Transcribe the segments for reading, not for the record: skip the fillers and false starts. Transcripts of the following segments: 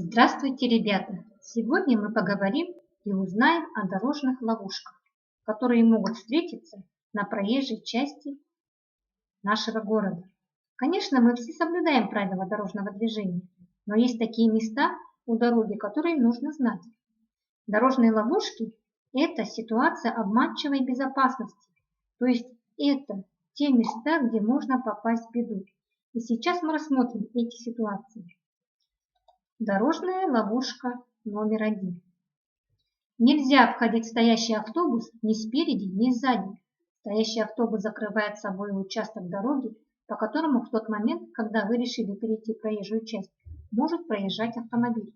Здравствуйте, ребята! Сегодня мы поговорим и узнаем о дорожных ловушках, которые могут встретиться на проезжей части нашего города. Конечно, мы все соблюдаем правила дорожного движения, но есть такие места у дороги, которые нужно знать. Дорожные ловушки – это ситуация обманчивой безопасности, то есть это те места, где можно попасть в беду. И сейчас мы рассмотрим эти ситуации. Дорожная ловушка номер 1. Нельзя обходить стоящий автобус ни спереди, ни сзади. Стоящий автобус закрывает собой участок дороги, по которому в тот момент, когда вы решили перейти проезжую часть, может проезжать автомобиль.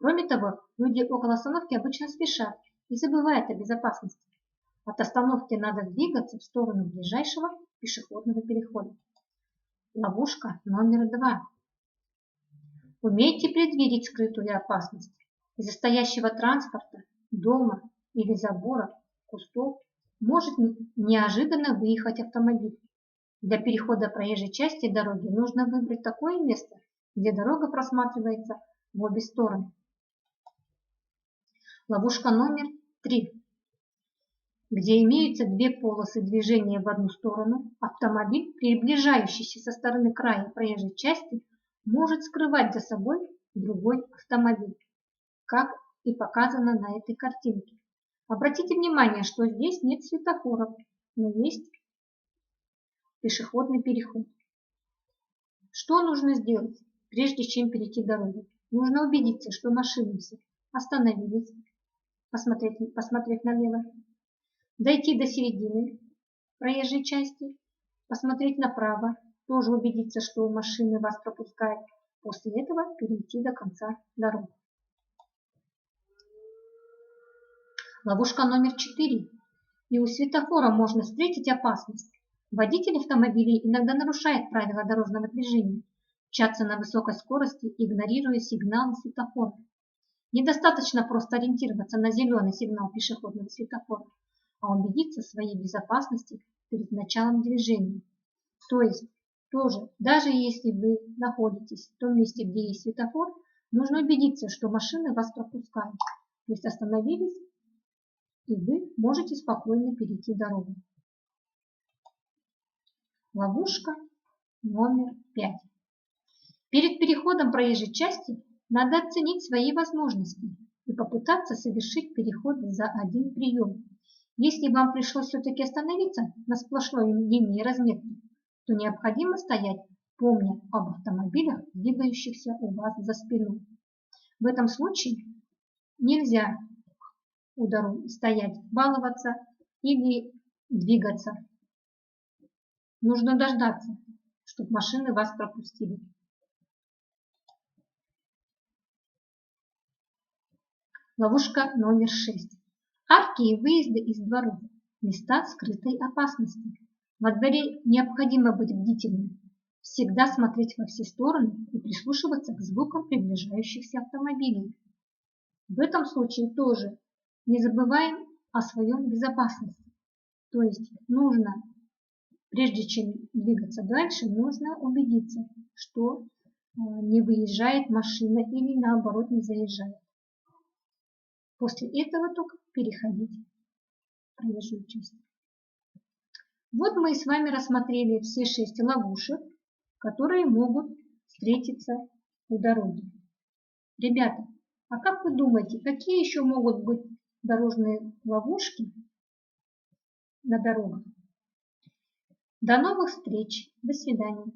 Кроме того, люди около остановки обычно спешат и забывают о безопасности. От остановки надо двигаться в сторону ближайшего пешеходного перехода. Ловушка номер 2. Умейте предвидеть скрытую опасность. Из-за стоящего транспорта, дома или забора, кустов может неожиданно выехать автомобиль. Для перехода проезжей части дороги нужно выбрать такое место, где дорога просматривается в обе стороны. Ловушка номер 3. Где имеются две полосы движения в одну сторону, автомобиль, приближающийся со стороны края проезжей части, может скрывать за собой другой автомобиль, как и показано на этой картинке. Обратите внимание, что здесь нет светофоров, но есть пешеходный переход. Что нужно сделать, прежде чем перейти дорогу? Нужно убедиться, что машины все остановились, посмотреть налево, дойти до середины проезжей части, посмотреть направо, тоже убедиться, что машины вас пропускают. После этого перейти до конца дороги. Ловушка номер 4. И у светофора можно встретить опасность. Водитель автомобилей иногда нарушает правила дорожного движения, мчатся на высокой скорости, игнорируя сигналы светофора. Недостаточно просто ориентироваться на зеленый сигнал пешеходного светофора, а убедиться в своей безопасности перед началом движения. То есть, тоже, даже если вы находитесь в том месте, где есть светофор, нужно убедиться, что машины вас пропускают. То есть остановились, и вы можете спокойно перейти дорогу. Ловушка номер 5. Перед переходом проезжей части надо оценить свои возможности и попытаться совершить переход за один прием. Если вам пришлось все-таки остановиться на сплошной линии разметки, то необходимо стоять, помня об автомобилях, двигающихся у вас за спиной. В этом случае нельзя у дороги стоять, баловаться или двигаться. Нужно дождаться, чтобы машины вас пропустили. Ловушка номер 6. Арки и выезды из дворов. Места скрытой опасности. Во дворе необходимо быть бдительным, всегда смотреть во все стороны и прислушиваться к звукам приближающихся автомобилей. В этом случае тоже не забываем о своем безопасности. То есть нужно, прежде чем двигаться дальше, нужно убедиться, что не выезжает машина или наоборот не заезжает. После этого только переходить в проезжую часть. Вот мы с вами рассмотрели все 6 ловушек, которые могут встретиться у дороги. Ребята, а как вы думаете, какие еще могут быть дорожные ловушки на дорогах? До новых встреч. До свидания.